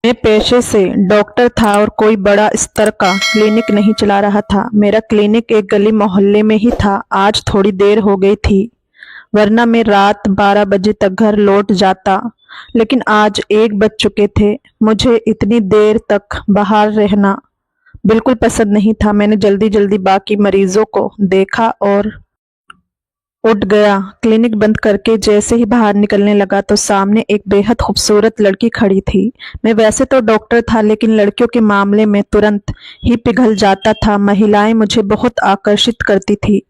मैं पेशे से डॉक्टर था और कोई बड़ा स्तर का क्लिनिक नहीं चला रहा था। मेरा क्लिनिक एक गली मोहल्ले में ही था। आज थोड़ी देर हो गई थी, वरना मैं रात 12 बजे तक घर लौट जाता, लेकिन आज 1 बज चुके थे। मुझे इतनी देर तक बाहर रहना बिल्कुल पसंद नहीं था। मैंने जल्दी जल्दी बाकी मरीजों को देखा और उठ गया। क्लिनिक बंद करके जैसे ही बाहर निकलने लगा तो सामने एक बेहद खूबसूरत लड़की खड़ी थी। मैं वैसे तो डॉक्टर था, लेकिन लड़कियों के मामले में तुरंत ही पिघल जाता था। महिलाएं मुझे बहुत आकर्षित करती थी।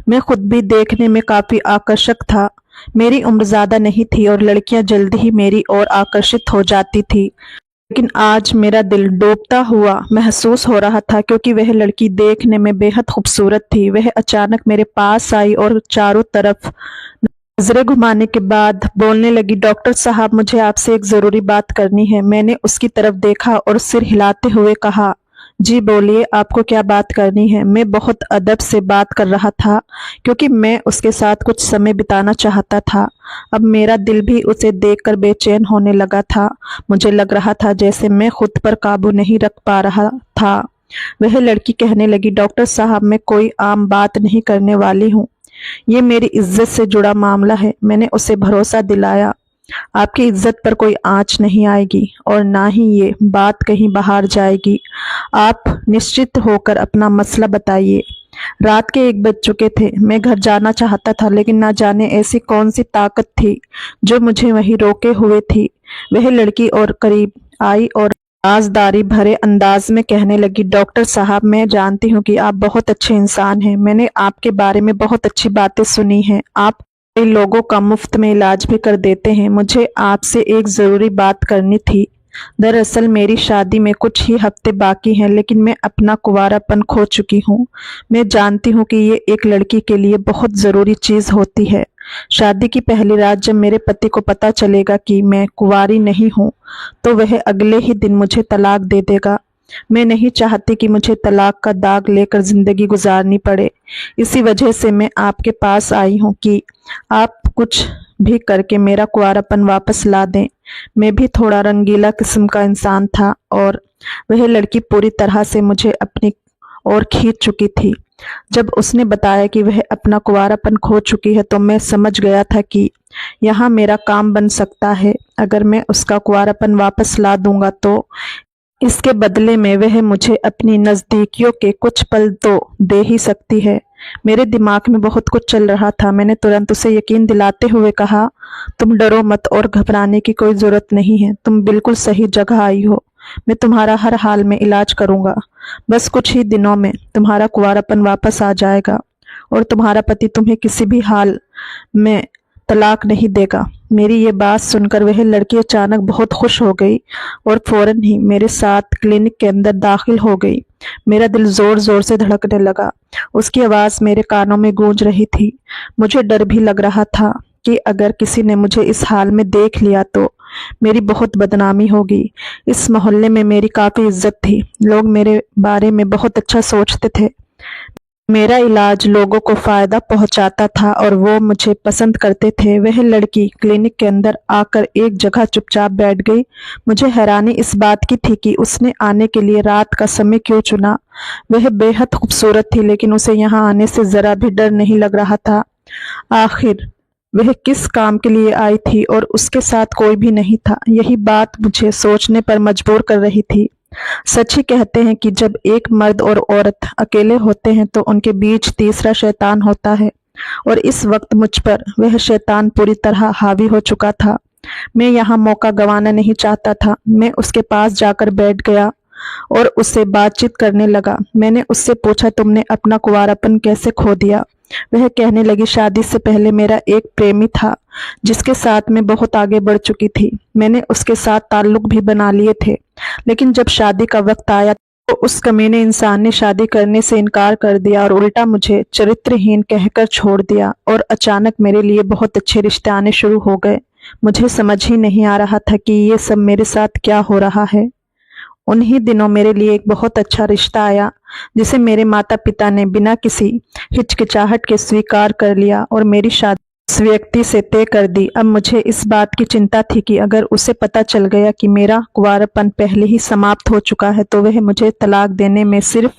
मैं खुद भी देखने में काफी आकर्षक था। मेरी उम्र ज्यादा नहीं थी और लड़कियां जल्दी ही मेरी ओर आकर्षित हो जाती थी। लेकिन आज मेरा दिल डूबता हुआ महसूस हो रहा था, क्योंकि वह लड़की देखने में बेहद खूबसूरत थी। वह अचानक मेरे पास आई और चारों तरफ नजरें घुमाने के बाद बोलने लगी, डॉक्टर साहब, मुझे आपसे एक जरूरी बात करनी है। मैंने उसकी तरफ देखा और सिर हिलाते हुए कहा, जी बोलिए, आपको क्या बात करनी है। मैं बहुत अदब से बात कर रहा था, क्योंकि मैं उसके साथ कुछ समय बिताना चाहता था। अब मेरा दिल भी उसे देखकर बेचैन होने लगा था। मुझे लग रहा था जैसे मैं खुद पर काबू नहीं रख पा रहा था। वह लड़की कहने लगी, डॉक्टर साहब, मैं कोई आम बात नहीं करने वाली हूँ। ये मेरी इज्जत से जुड़ा मामला है। मैंने उसे भरोसा दिलाया, आपकी इज्जत पर कोई आंच नहीं आएगी और ना ही ये बात कहीं बाहर जाएगी। आप निश्चित होकर अपना मसला बताइए। रात के 1 बज चुके थे। मैं घर जाना चाहता था, लेकिन ना जाने ऐसी कौन सी ताकत थी जो मुझे वहीं रोके हुए थी। वह लड़की और करीब आई और राजदारी भरे अंदाज में कहने लगी, डॉक्टर साहब, मैं जानती हूँ कि आप बहुत अच्छे इंसान हैं। मैंने आपके बारे में बहुत अच्छी बातें सुनी हैं। आप कई लोगों का मुफ्त में इलाज भी कर देते हैं। मुझे आपसे एक ज़रूरी बात करनी थी। दरअसल मेरी शादी में कुछ ही हफ्ते बाकी हैं, लेकिन मैं अपना कुंवारापन खो चुकी हूँ। मैं जानती हूँ कि ये एक लड़की के लिए बहुत ज़रूरी चीज़ होती है। शादी की पहली रात जब मेरे पति को पता चलेगा कि मैं कुंवारी नहीं हूँ, तो वह अगले ही दिन मुझे तलाक दे देगा। मैं नहीं चाहती कि मुझे तलाक का दाग लेकर जिंदगी गुजारनी पड़े। इसी वजह से मैं आपके पास आई हूँ कि आप कुछ भी करके मेरा कुंवारापन वापस ला दें। मैं भी थोड़ा रंगीला किस्म का इंसान था और वह लड़की पूरी तरह से मुझे अपनी ओर खींच चुकी थी। जब उसने बताया कि वह अपना कुंवारापन खो चुकी है, तो मैं समझ गया था कि यहाँ मेरा काम बन सकता है। अगर मैं उसका कुंवारापन वापस ला दूंगा तो इसके बदले में वह मुझे अपनी नज़दीकियों के कुछ पल तो दे ही सकती है। मेरे दिमाग में बहुत कुछ चल रहा था। मैंने तुरंत उसे यकीन दिलाते हुए कहा, तुम डरो मत और घबराने की कोई ज़रूरत नहीं है। तुम बिल्कुल सही जगह आई हो। मैं तुम्हारा हर हाल में इलाज करूंगा। बस कुछ ही दिनों में तुम्हारा कुंवारापन वापस आ जाएगा और तुम्हारा पति तुम्हें किसी भी हाल में तलाक नहीं देगा। मेरी ये बात सुनकर वह लड़की अचानक बहुत खुश हो गई और फौरन ही मेरे साथ क्लिनिक के अंदर दाखिल हो गई। मेरा दिल जोर जोर से धड़कने लगा। उसकी आवाज़ मेरे कानों में गूंज रही थी। मुझे डर भी लग रहा था कि अगर किसी ने मुझे इस हाल में देख लिया तो मेरी बहुत बदनामी होगी। इस मोहल्ले में मेरी काफ़ी इज्जत थी। लोग मेरे बारे में बहुत अच्छा सोचते थे। मेरा इलाज लोगों को फायदा पहुंचाता था और वो मुझे पसंद करते थे। वह लड़की क्लिनिक के अंदर आकर एक जगह चुपचाप बैठ गई। मुझे हैरानी इस बात की थी कि उसने आने के लिए रात का समय क्यों चुना। वह बेहद खूबसूरत थी, लेकिन उसे यहाँ आने से जरा भी डर नहीं लग रहा था। आखिर वह किस काम के लिए आई थी और उसके साथ कोई भी नहीं था। यही बात मुझे सोचने पर मजबूर कर रही थी। सच ही कहते हैं कि जब एक मर्द और औरत अकेले होते हैं तो उनके बीच तीसरा शैतान होता है, और इस वक्त मुझ पर वह शैतान पूरी तरह हावी हो चुका था। मैं यहाँ मौका गंवाना नहीं चाहता था। मैं उसके पास जाकर बैठ गया और उससे बातचीत करने लगा। मैंने उससे पूछा, तुमने अपना कुंवारापन कैसे खो दिया। वह कहने लगी, शादी से पहले मेरा एक प्रेमी था जिसके साथ मैं बहुत आगे बढ़ चुकी थी। मैंने उसके साथ ताल्लुक भी बना लिए थे, लेकिन जब शादी का वक्त आया तो उस कमीने इंसान ने शादी करने से इनकार कर दिया और उल्टा मुझे चरित्रहीन कहकर छोड़ दिया। और अचानक मेरे लिए बहुत अच्छे रिश्ते आने शुरू हो गए। मुझे समझ ही नहीं आ रहा था कि ये सब मेरे साथ क्या हो रहा है। उन्हीं दिनों मेरे लिए एक बहुत अच्छा रिश्ता आया, जिसे मेरे माता पिता ने बिना किसी हिचकिचाहट के स्वीकार कर लिया और मेरी शादी उस व्यक्ति से तय कर दी। अब मुझे इस बात की चिंता थी कि अगर उसे पता चल गया कि मेरा कुंवारापन पहले ही समाप्त हो चुका है तो वह मुझे तलाक देने में सिर्फ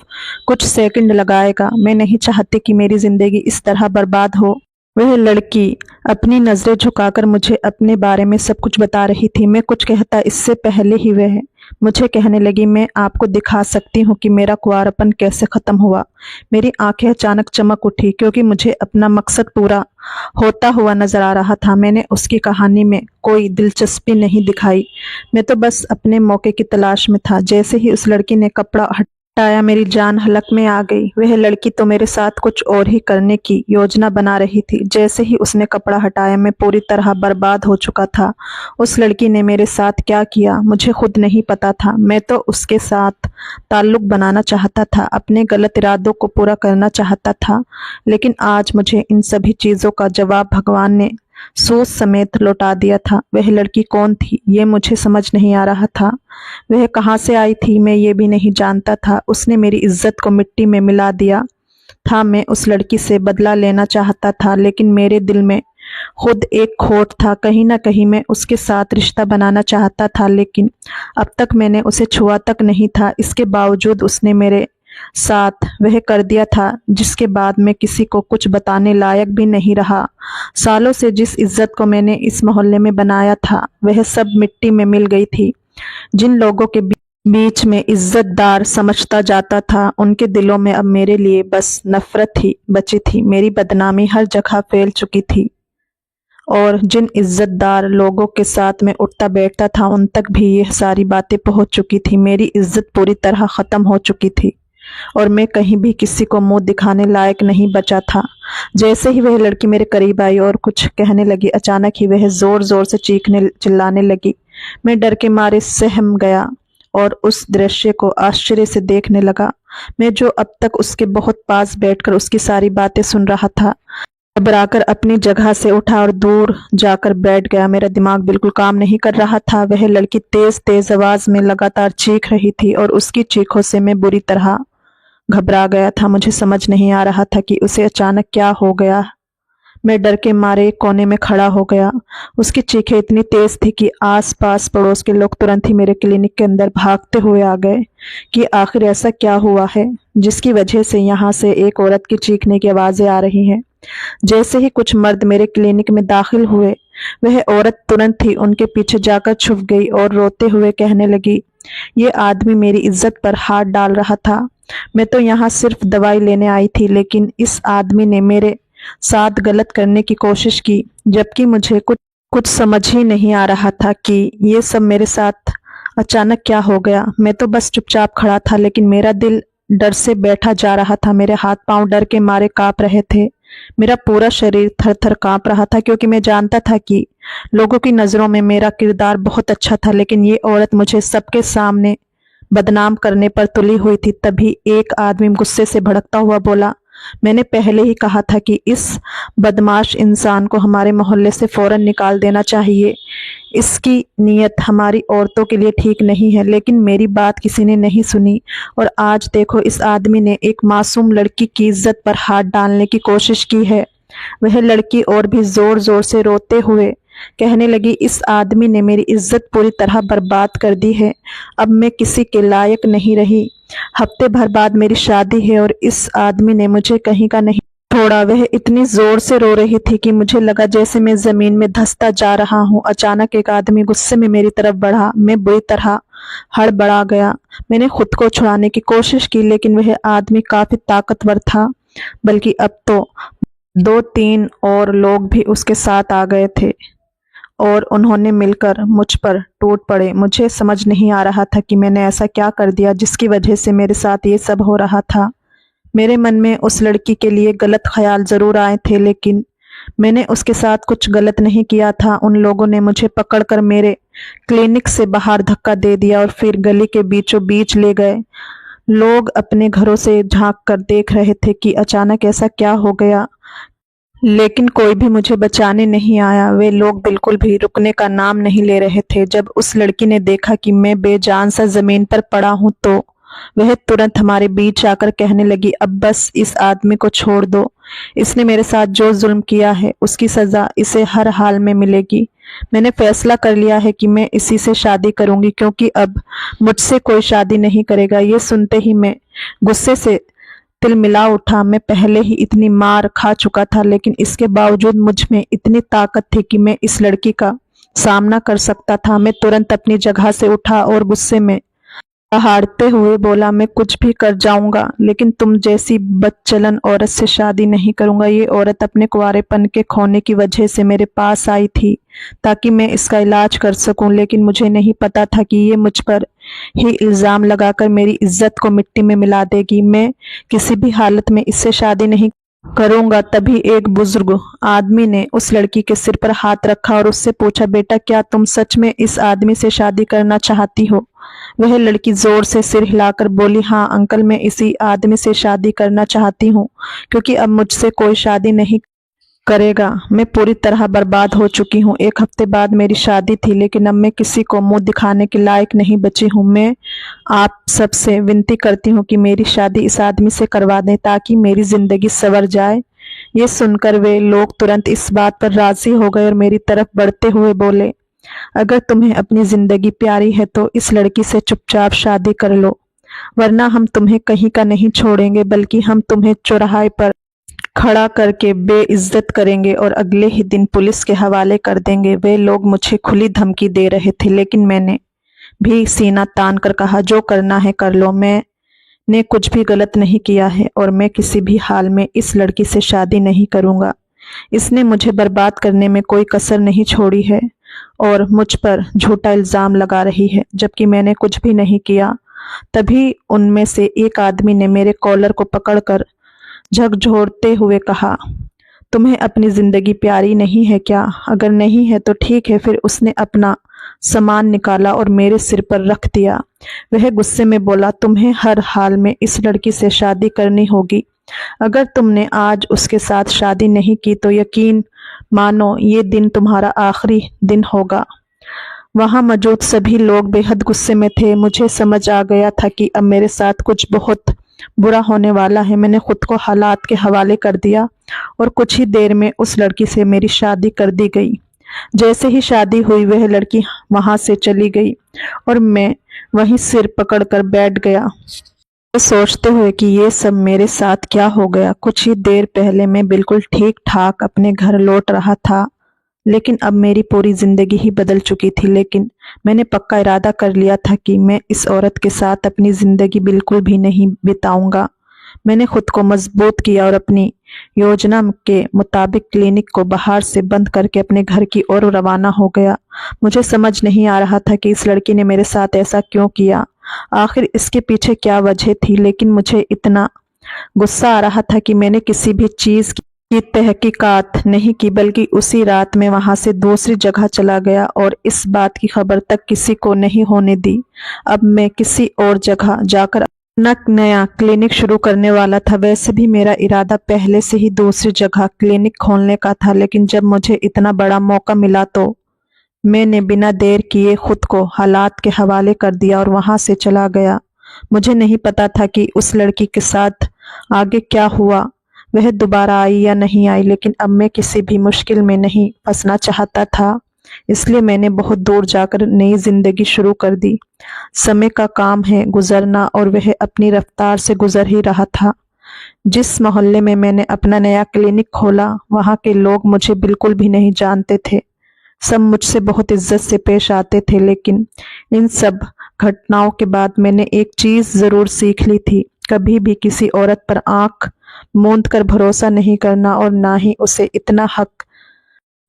कुछ सेकंड लगाएगा। मैं नहीं चाहती कि मेरी जिंदगी इस तरह बर्बाद हो। वह लड़की अपनी नजरें झुकाकर मुझे अपने बारे में सब कुछ बता रही थी। मैं कुछ कहता इससे पहले ही वह मुझे कहने लगी, मैं आपको दिखा सकती हूँ कि मेरा कुंवारापन कैसे खत्म हुआ। मेरी आंखें अचानक चमक उठी क्योंकि मुझे अपना मकसद पूरा होता हुआ नजर आ रहा था। मैंने उसकी कहानी में कोई दिलचस्पी नहीं दिखाई। मैं तो बस अपने मौके की तलाश में था। जैसे ही उस लड़की ने कपड़ा हटाया मेरी जान हलक में आ गई। वह लड़की तो मेरे साथ कुछ और ही करने की योजना बना रही थी। जैसे ही उसने कपड़ा हटाया मैं पूरी तरह बर्बाद हो चुका था। उस लड़की ने मेरे साथ क्या किया मुझे खुद नहीं पता था। मैं तो उसके साथ ताल्लुक बनाना चाहता था, अपने गलत इरादों को पूरा करना चाहता था। लेकिन आज मुझे इन सभी चीजों का जवाब भगवान ने सोच समेत लौटा दिया था। वह लड़की कौन थी ये मुझे समझ नहीं आ रहा था। वह कहाँ से आई थी मैं ये भी नहीं जानता था। उसने मेरी इज्जत को मिट्टी में मिला दिया था। मैं उस लड़की से बदला लेना चाहता था लेकिन मेरे दिल में खुद एक खोट था। कहीं ना कहीं मैं उसके साथ रिश्ता बनाना चाहता था लेकिन अब तक मैंने उसे छुआ तक नहीं था। इसके बावजूद उसने मेरे साथ वह कर दिया था जिसके बाद मैं किसी को कुछ बताने लायक भी नहीं रहा। सालों से जिस इज्जत को मैंने इस मोहल्ले में बनाया था वह सब मिट्टी में मिल गई थी। जिन लोगों के बीच में इज्जतदार समझता जाता था उनके दिलों में अब मेरे लिए बस नफरत ही बची थी। मेरी बदनामी हर जगह फैल चुकी थी और जिन इज्जतदार लोगों के साथ मैं उठता बैठता था उन तक भी यह सारी बातें पहुंच चुकी थी। मेरी इज्जत पूरी तरह खत्म हो चुकी थी और मैं कहीं भी किसी को मुंह दिखाने लायक नहीं बचा था। जैसे ही वह लड़की मेरे करीब आई और कुछ कहने लगी अचानक ही वह जोर जोर से चीखने चिल्लाने लगी। मैं डर के मारे सहम गया और उस दृश्य को आश्चर्य से देखने लगा। मैं जो अब तक उसके बहुत पास बैठकर उसकी सारी बातें सुन रहा था घबराकर अपनी जगह से उठा और दूर जाकर बैठ गया। मेरा दिमाग बिल्कुल काम नहीं कर रहा था। वह लड़की तेज तेज आवाज में लगातार चीख रही थी और उसकी चीखों से मैं बुरी तरह घबरा गया था। मुझे समझ नहीं आ रहा था कि उसे अचानक क्या हो गया। मैं डर के मारे एक कोने में खड़ा हो गया। उसकी चीखें इतनी तेज थी कि आस-पास पड़ोस के लोग तुरंत ही मेरे क्लिनिक के अंदर भागते हुए आ गए कि आखिर ऐसा क्या हुआ है जिसकी वजह से यहाँ से एक औरत की चीखने की आवाजें आ रही हैं। जैसे ही कुछ मर्द मेरे क्लिनिक में दाखिल हुए वह औरत तुरंत ही उनके पीछे जाकर छुप गई और रोते हुए कहने लगी, ये आदमी मेरी इज्जत पर हाथ डाल रहा था। मैं तो यहाँ सिर्फ दवाई लेने आई थी लेकिन इस आदमी ने मेरे साथ गलत करने की कोशिश की। जबकि मुझे कुछ समझ ही नहीं आ रहा था कि ये सब मेरे साथ अचानक क्या हो गया। मैं तो बस चुपचाप खड़ा था लेकिन मेरा दिल डर से बैठा जा रहा था। मेरे हाथ पांव डर के मारे कांप रहे थे। मेरा पूरा शरीर थर थर कांप रहा था क्योंकि मैं जानता था कि लोगों की नजरों में मेरा किरदार बहुत अच्छा था लेकिन ये औरत मुझे सबके सामने बदनाम करने पर तुली हुई थी। तभी एक आदमी गुस्से से भड़कता हुआ बोला, मैंने पहले ही कहा था कि इस बदमाश इंसान को हमारे मोहल्ले से फौरन निकाल देना चाहिए। इसकी नीयत हमारी औरतों के लिए ठीक नहीं है। लेकिन मेरी बात किसी ने नहीं सुनी और आज देखो इस आदमी ने एक मासूम लड़की की इज्जत पर हाथ डालने की कोशिश की है। वह लड़की और भी जोर जोर से रोते हुए कहने लगी, इस आदमी ने मेरी इज्जत पूरी तरह बर्बाद कर दी है। अब मैं किसी के लायक नहीं रही। हफ्ते भर बाद मेरी शादी है और इस आदमी ने मुझे कहीं का नहीं छोड़ा। वह इतनी जोर से रो रही थी कि मुझे लगा जैसे मैं जमीन में धंसता जा रहा हूँ। अचानक एक आदमी गुस्से में मेरी तरफ बढ़ा। मैं बुरी तरह हड़बड़ा गया। मैंने खुद को छुड़ाने की कोशिश की लेकिन वह आदमी काफी ताकतवर था। बल्कि अब तो 2-3 और लोग भी उसके साथ आ गए थे और उन्होंने मिलकर मुझ पर टूट पड़े। मुझे समझ नहीं आ रहा था कि मैंने ऐसा क्या कर दिया जिसकी वजह से मेरे साथ ये सब हो रहा था। मेरे मन में उस लड़की के लिए गलत ख्याल जरूर आए थे लेकिन मैंने उसके साथ कुछ गलत नहीं किया था। उन लोगों ने मुझे पकड़कर मेरे क्लिनिक से बाहर धक्का दे दिया और फिर गली के बीचों बीच ले गए। लोग अपने घरों से झांक कर देख रहे थे कि अचानक ऐसा क्या हो गया लेकिन कोई भी मुझे बचाने नहीं आया। वे लोग बिल्कुल भी रुकने का नाम नहीं ले रहे थे। जब उस लड़की ने देखा कि मैं बेजान सा जमीन पर पड़ा हूं तो वह तुरंत हमारे बीच आकर कहने लगी, अब बस इस आदमी को छोड़ दो। इसने मेरे साथ जो जुल्म किया है उसकी सजा इसे हर हाल में मिलेगी। मैंने फैसला कर लिया है कि मैं इसी से शादी करूंगी, क्योंकि अब मुझसे कोई शादी नहीं करेगा। ये सुनते ही मैं गुस्से से तिलमिला उठा। मैं पहले ही इतनी मार खा चुका था, लेकिन इसके बावजूद मुझ में इतनी ताकत थी कि मैं इस लड़की का सामना कर सकता था। मैं तुरंत अपनी जगह से उठा और गुस्से में दहाड़ते हुए बोला, मैं कुछ भी कर जाऊंगा, लेकिन तुम जैसी बदचलन औरत से शादी नहीं करूंगा। ये औरत अपने कुंवारेपन के खोने की वजह से मेरे पास आई थी ताकि मैं इसका इलाज कर सकूं, लेकिन मुझे नहीं पता था कि ये मुझ पर ही इल्जाम लगाकर मेरी इज्जत को मिट्टी में मिला देगी। मैं किसी भी हालत में इससे शादी नहीं करूंगा। तभी एक बुजुर्ग आदमी ने उस लड़की के सिर पर हाथ रखा और उससे पूछा, बेटा क्या तुम सच में इस आदमी से शादी करना चाहती हो? वह लड़की जोर से सिर हिलाकर बोली, हाँ अंकल, मैं इसी आदमी से शादी करना चाहती हूँ, क्योंकि अब मुझसे कोई शादी नहीं करेगा। मैं पूरी तरह बर्बाद हो चुकी हूँ। 1 हफ्ते बाद मेरी शादी थी, लेकिन अब मैं किसी को मुंह दिखाने के लायक नहीं बची हूँ। मैं आप सबसे विनती करती हूँ कि मेरी शादी इस आदमी से करवा दें ताकि मेरी जिंदगी संवर जाए। ये सुनकर वे लोग तुरंत इस बात पर राजी हो गए और मेरी तरफ बढ़ते हुए बोले, अगर तुम्हें अपनी जिंदगी प्यारी है तो इस लड़की से चुपचाप शादी कर लो, वरना हम तुम्हें कहीं का नहीं छोड़ेंगे, बल्कि हम तुम्हें चौराहे पर खड़ा करके बेइज्जत करेंगे और अगले ही दिन पुलिस के हवाले कर देंगे। वे लोग मुझे खुली धमकी दे रहे थे, लेकिन मैंने भी सीना तान कर कहा, जो करना है कर लो। मैंने कुछ भी गलत नहीं किया है और मैं किसी भी हाल में इस लड़की से शादी नहीं करूंगा। इसने मुझे बर्बाद करने में कोई कसर नहीं छोड़ी है और मुझ पर झूठा इल्जाम लगा रही है, जबकि मैंने कुछ भी नहीं किया। तभी उनमें से एक आदमी ने मेरे कॉलर को पकड़कर झकझोरते हुए कहा, तुम्हें अपनी जिंदगी प्यारी नहीं है क्या? अगर नहीं है तो ठीक है। फिर उसने अपना सामान निकाला और मेरे सिर पर रख दिया। वह गुस्से में बोला, तुम्हें हर हाल में इस लड़की से शादी करनी होगी। अगर तुमने आज उसके साथ शादी नहीं की तो यकीन मानो ये दिन तुम्हारा आखिरी दिन होगा। वहां मौजूद सभी लोग बेहद गुस्से में थे। मुझे समझ आ गया था कि अब मेरे साथ कुछ बहुत बुरा होने वाला है। मैंने खुद को हालात के हवाले कर दिया और कुछ ही देर में उस लड़की से मेरी शादी कर दी गई। जैसे ही शादी हुई वह लड़की वहां से चली गई और मैं वहीं सिर पकड़कर बैठ गया, सोचते हुए कि ये सब मेरे साथ क्या हो गया। कुछ ही देर पहले मैं बिल्कुल ठीक ठाक अपने घर लौट रहा था, लेकिन अब मेरी पूरी जिंदगी ही बदल चुकी थी। लेकिन मैंने पक्का इरादा कर लिया था कि मैं इस औरत के साथ अपनी जिंदगी बिल्कुल भी नहीं बिताऊंगा। मैंने खुद को मजबूत किया और अपनी योजना के मुताबिक क्लिनिक को बाहर से बंद करके अपने घर की ओर रवाना हो गया। मुझे समझ नहीं आ रहा था कि इस लड़की ने मेरे साथ ऐसा क्यों किया, आखिर इसके पीछे क्या वजह थी। लेकिन मुझे इतना गुस्सा आ रहा था कि मैंने किसी भी चीज की तहकीकात नहीं की, बल्कि उसी रात में वहां से दूसरी जगह चला गया और इस बात की खबर तक किसी को नहीं होने दी। अब मैं किसी और जगह जाकर अपना नया क्लिनिक शुरू करने वाला था। वैसे भी मेरा इरादा पहले से ही दूसरी जगह क्लिनिक खोलने का था, लेकिन जब मुझे इतना बड़ा मौका मिला तो मैंने बिना देर किए खुद को हालात के हवाले कर दिया और वहां से चला गया। मुझे नहीं पता था कि उस लड़की के साथ आगे क्या हुआ, वह दोबारा आई या नहीं आई, लेकिन अब मैं किसी भी मुश्किल में नहीं फंसना चाहता था। इसलिए मैंने बहुत दूर जाकर नई जिंदगी शुरू कर दी। समय का काम है गुजरना और वह अपनी रफ्तार से गुजर ही रहा था। जिस मोहल्ले में मैंने अपना नया क्लिनिक खोला, वहां के लोग मुझे बिल्कुल भी नहीं जानते थे। सब मुझसे बहुत इज्जत से पेश आते थे, लेकिन इन सब घटनाओं के बाद मैंने एक चीज जरूर सीख ली थी, कभी भी किसी औरत पर आंख मूंद कर भरोसा नहीं करना और ना ही उसे इतना हक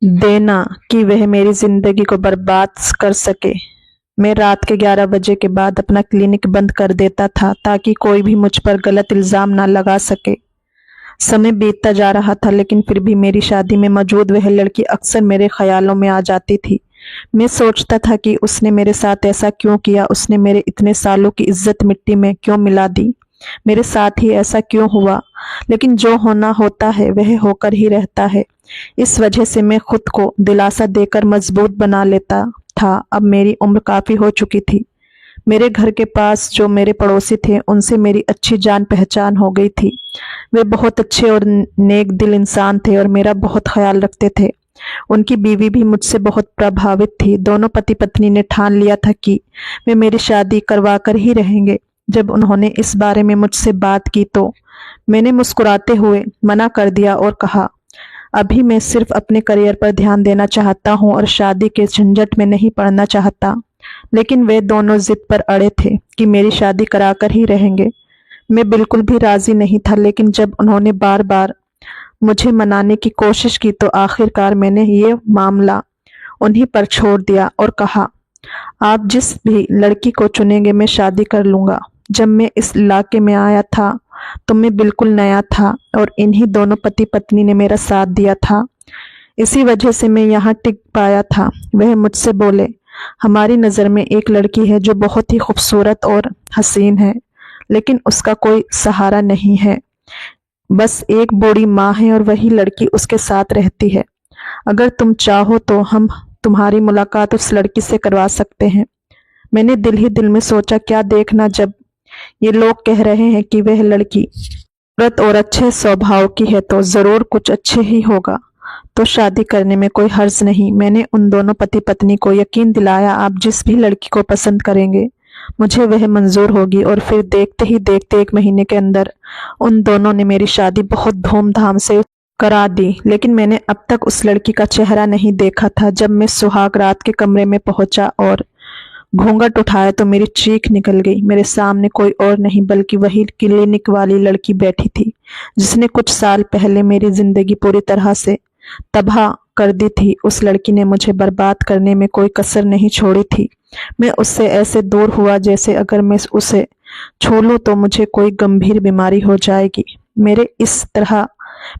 देना कि वह मेरी जिंदगी को बर्बाद कर सके। मैं रात के 11 बजे के बाद अपना क्लिनिक बंद कर देता था ताकि कोई भी मुझ पर गलत इल्जाम ना लगा सके। समय बीतता जा रहा था, लेकिन फिर भी मेरी शादी में मौजूद वह लड़की अक्सर मेरे ख्यालों में आ जाती थी। मैं सोचता था कि उसने मेरे साथ ऐसा क्यों किया, उसने मेरे इतने सालों की इज्जत मिट्टी में क्यों मिला दी, मेरे साथ ही ऐसा क्यों हुआ। लेकिन जो होना होता है वह होकर ही रहता है। इस वजह से मैं खुद को दिलासा देकर मजबूत बना लेता था। अब मेरी उम्र काफी हो चुकी थी। मेरे घर के पास जो मेरे पड़ोसी थे उनसे मेरी अच्छी जान पहचान हो गई थी। वे बहुत अच्छे और नेक दिल इंसान थे और मेरा बहुत ख्याल रखते थे। उनकी बीवी भी मुझसे बहुत प्रभावित थी। दोनों पति पत्नी ने ठान लिया था कि वे मेरी शादी करवा कर ही रहेंगे। जब उन्होंने इस बारे में मुझसे बात की तो मैंने मुस्कुराते हुए मना कर दिया और कहा, अभी मैं सिर्फ अपने करियर पर ध्यान देना चाहता हूँ और शादी के झंझट में नहीं पड़ना चाहता। लेकिन वे दोनों जिद पर अड़े थे कि मेरी शादी कराकर ही रहेंगे। मैं बिल्कुल भी राजी नहीं था, लेकिन जब उन्होंने बार बार मुझे मनाने की कोशिश की तो आखिरकार मैंने ये मामला उन्हीं पर छोड़ दिया और कहा, आप जिस भी लड़की को चुनेंगे मैं शादी कर लूंगा। जब मैं इस इलाके में आया था तो मैं बिल्कुल नया था और इन्हीं दोनों पति पत्नी ने मेरा साथ दिया था। इसी वजह से मैं यहाँ टिक पाया था। वह मुझसे बोले, हमारी नज़र में एक लड़की है जो बहुत ही खूबसूरत और हसीन है, लेकिन उसका कोई सहारा नहीं है। बस एक बूढ़ी माँ है और वही लड़की उसके साथ रहती है। अगर तुम चाहो तो हम तुम्हारी मुलाकात उस लड़की से करवा सकते हैं। मैंने दिल ही दिल में सोचा, क्या देखना जब ये लोग कह रहे हैं कि वह लड़की खूबसूरत और अच्छे स्वभाव की है तो जरूर कुछ अच्छे ही होगा, तो शादी करने में कोई हर्ज नहीं। मैंने उन दोनों पति पत्नी को यकीन दिलाया, आप जिस भी लड़की को पसंद करेंगे मुझे वह मंजूर होगी। और फिर देखते ही देखते 1 महीने के अंदर उन दोनों ने मेरी शादी बहुत धूमधाम से करा दी। लेकिन मैंने अब तक उस लड़की का चेहरा नहीं देखा था। जब मैं सुहाग रात के कमरे में पहुंचा और घूंघट उठाया तो मेरी चीख निकल गई। मेरे सामने कोई और नहीं बल्कि वही क्लिनिक वाली लड़की बैठी थी जिसने कुछ साल पहले मेरी जिंदगी पूरी तरह से तबाह कर दी थी। उस लड़की ने मुझे बर्बाद करने में कोई कसर नहीं छोड़ी थी। मैं उससे ऐसे दूर हुआ जैसे अगर मैं उसे छू लूं तो मुझे कोई गंभीर बीमारी हो जाएगी। मेरे इस तरह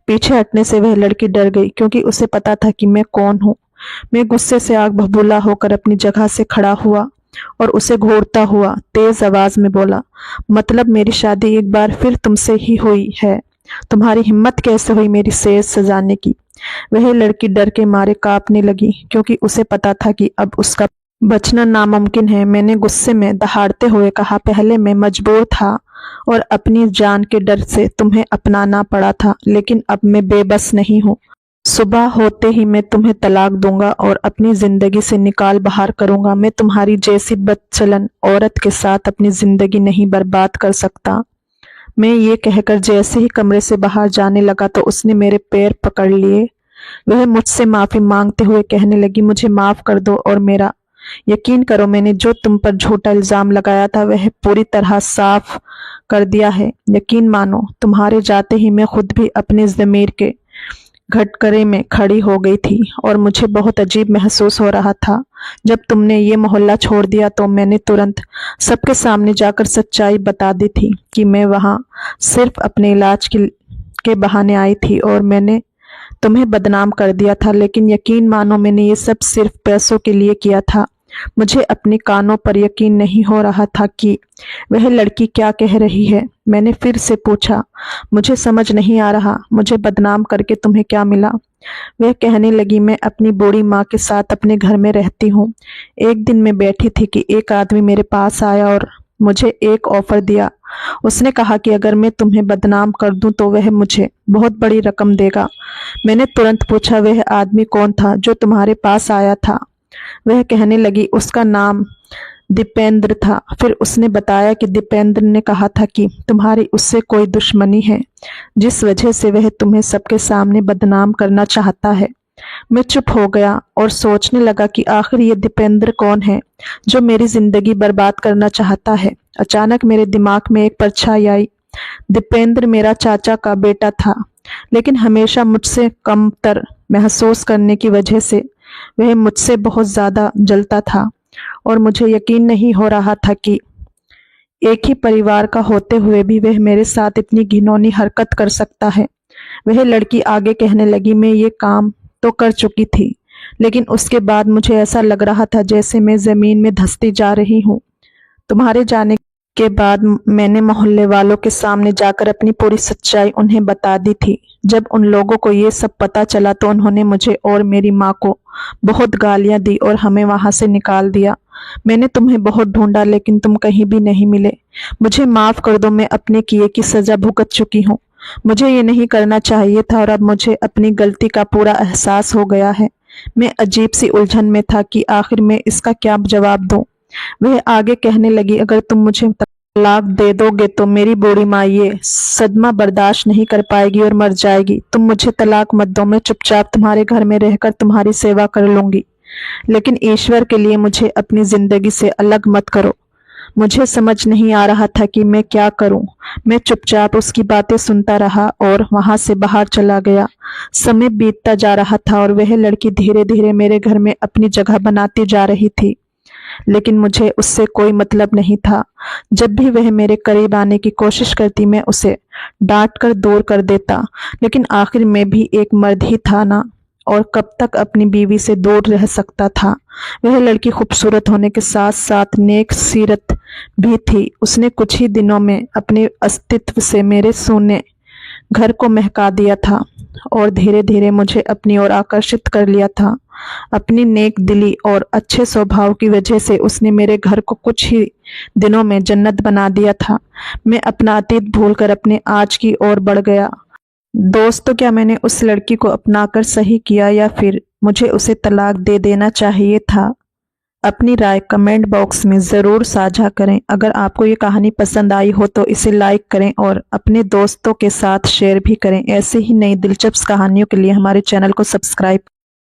पीछे हटने से वह लड़की डर गई, क्योंकि उसे पता था कि मैं कौन हूँ। मैं गुस्से से आग बबूला होकर अपनी जगह से खड़ा हुआ और उसे घूरता हुआ तेज आवाज में बोला, मतलब मेरी शादी एक बार फिर तुमसे ही हुई है? तुम्हारी हिम्मत कैसे हुई मेरी सेज सजाने की? वह लड़की डर के मारे कांपने लगी, क्योंकि उसे पता था कि अब उसका बचना नामुमकिन है। मैंने गुस्से में दहाड़ते हुए कहा, पहले मैं मजबूर था और अपनी जान के डर से तुम्हें अपनाना पड़ा था, लेकिन अब मैं बेबस नहीं हूँ। सुबह होते ही मैं तुम्हें तलाक दूंगा और अपनी जिंदगी से निकाल बाहर करूंगा। मैं तुम्हारी जैसी बदचलन औरत के साथ अपनी जिंदगी नहीं बर्बाद कर सकता। मैं ये कहकर जैसे ही कमरे से बाहर जाने लगा तो उसने मेरे पैर पकड़ लिए। वह मुझसे माफी मांगते हुए कहने लगी, मुझे माफ कर दो और मेरा यकीन करो, मैंने जो तुम पर झूठा इल्जाम लगाया था वह पूरी तरह साफ कर दिया है। यकीन मानो, तुम्हारे जाते ही मैं खुद भी अपने ज़मीर के घटकरे में खड़ी हो गई थी और मुझे बहुत अजीब महसूस हो रहा था। जब तुमने ये मोहल्ला छोड़ दिया तो मैंने तुरंत सबके सामने जाकर सच्चाई बता दी थी कि मैं वहाँ सिर्फ अपने इलाज के बहाने आई थी और मैंने तुम्हें बदनाम कर दिया था। लेकिन यकीन मानो, मैंने ये सब सिर्फ पैसों के लिए किया था। मुझे अपने कानों पर यकीन नहीं हो रहा था कि वह लड़की क्या कह रही है। मैंने फिर से पूछा, मुझे समझ नहीं आ रहा, मुझे बदनाम करके तुम्हें क्या मिला? वह कहने लगी, मैं अपनी बूढ़ी माँ के साथ अपने घर में रहती हूँ। एक दिन मैं बैठी थी कि एक आदमी मेरे पास आया और मुझे एक ऑफर दिया। उसने कहा कि अगर मैं तुम्हें बदनाम कर दूं तो वह मुझे बहुत बड़ी रकम देगा। मैंने तुरंत पूछा, वह आदमी कौन था जो तुम्हारे पास आया था? वह कहने लगी, उसका नाम दीपेंद्र था। फिर उसने बताया कि दीपेंद्र ने कहा था कि तुम्हारी उससे कोई दुश्मनी है, जिस वजह से वह तुम्हें सबके सामने बदनाम करना चाहता है। मैं चुप हो गया और सोचने लगा कि आखिर ये दीपेंद्र कौन है जो मेरी जिंदगी बर्बाद करना चाहता है। अचानक मेरे दिमाग में एक परछाई आई। दीपेंद्र मेरा चाचा का बेटा था, लेकिन हमेशा मुझसे कमतर महसूस करने की वजह से वह मुझसे बहुत ज्यादा जलता था और मुझे यकीन नहीं हो रहा था कि एक ही परिवार का होते हुए भी वह मेरे साथ इतनी घिनौनी हरकत कर सकता है। वह लड़की आगे कहने लगी, मैं ये काम तो कर चुकी थी, लेकिन उसके बाद मुझे ऐसा लग रहा था जैसे मैं जमीन में धंसती जा रही हूँ। तुम्हारे जाने के बाद मैंने मोहल्ले वालों के सामने जाकर अपनी पूरी सच्चाई उन्हें बता दी थी। जब उन लोगों को ये सब पता चला तो उन्होंने मुझे और मेरी माँ को बहुत गालियां दी और हमें वहां से निकाल दिया। मैंने तुम्हें बहुत ढूंढा लेकिन तुम कहीं भी नहीं मिले। मुझे माफ कर दो, मैं अपने किए की सजा भुगत चुकी हूँ। मुझे ये नहीं करना चाहिए था और अब मुझे अपनी गलती का पूरा एहसास हो गया है। मैं अजीब सी उलझन में था कि आखिर मैं इसका क्या जवाब दूं। वह आगे कहने लगी, अगर तुम मुझे तलाक दे दोगे तो मेरी बूढ़ी माँ ये सदमा बर्दाश्त नहीं कर पाएगी और मर जाएगी। तुम मुझे तलाक मत दो, मैं चुपचाप तुम्हारे घर में रहकर तुम्हारी सेवा कर लूंगी, लेकिन ईश्वर के लिए मुझे अपनी जिंदगी से अलग मत करो। मुझे समझ नहीं आ रहा था कि मैं क्या करूं। मैं चुपचाप उसकी बातें सुनता रहा और वहां से बाहर चला गया। समय बीतता जा रहा था और वह लड़की धीरे धीरे मेरे घर में अपनी जगह बनाती जा रही थी, लेकिन मुझे उससे कोई मतलब नहीं था। जब भी वह मेरे करीब आने की कोशिश करती मैं उसे डांट कर दूर कर देता, लेकिन आखिर में भी एक मर्द ही था ना, और कब तक अपनी बीवी से दूर रह सकता था। वह लड़की खूबसूरत होने के साथ साथ नेक सीरत भी थी। उसने कुछ ही दिनों में अपने अस्तित्व से मेरे सोने घर को महका दिया था और धीरे धीरे मुझे अपनी ओर आकर्षित कर लिया था। अपनी नेक दिली और अच्छे स्वभाव की वजह से उसने मेरे घर को कुछ ही दिनों में जन्नत बना दिया था। मैं अपना अतीत भूलकर अपने आज की ओर बढ़ गया। दोस्तों, क्या मैंने उस लड़की को अपनाकर सही किया या फिर मुझे उसे तलाक दे देना चाहिए था? अपनी राय कमेंट बॉक्स में ज़रूर साझा करें। अगर आपको ये कहानी पसंद आई हो तो इसे लाइक करें और अपने दोस्तों के साथ शेयर भी करें। ऐसे ही नई दिलचस्प कहानियों के लिए हमारे चैनल को सब्सक्राइब